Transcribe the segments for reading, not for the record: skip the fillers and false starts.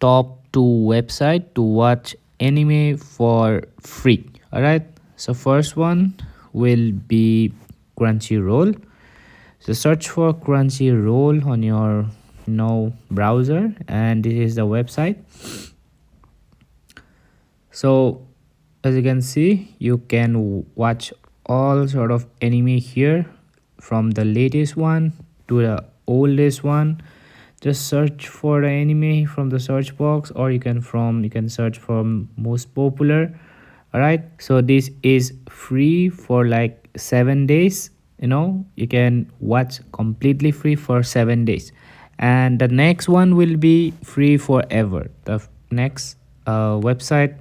top 2 website to watch anime for free. All right, so first one will be Crunchyroll. So search for Crunchyroll on your browser, and this is the website. So as you can see, you can watch all sort of anime here, from the latest one to the oldest one. Just search for the anime from the search box, or you can search from most popular. All right, so this is free for like 7 days. You can watch completely free for 7 days, and the next one will be free forever. The next website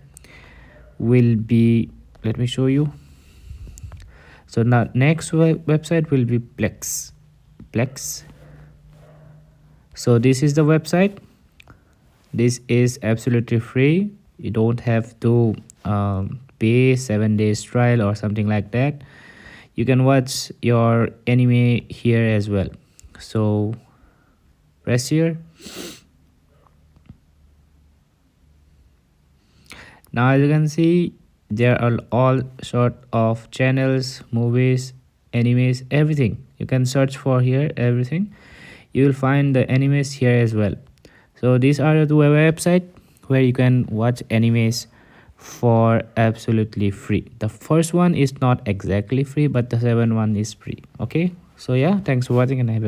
will be, let me show you. So now next website will be Plex. So this is the website. This is absolutely free. You don't have to pay 7 days trial or something like that. You can watch your anime here as well. So press here. Now as you can see, there are all sort of channels, movies, animes, everything. You can search for here everything. You will find the animes here as well. So these are the two websites where you can watch animes for absolutely free. The first one is not exactly free, but the second one is free. Okay, so yeah, thanks for watching, and have a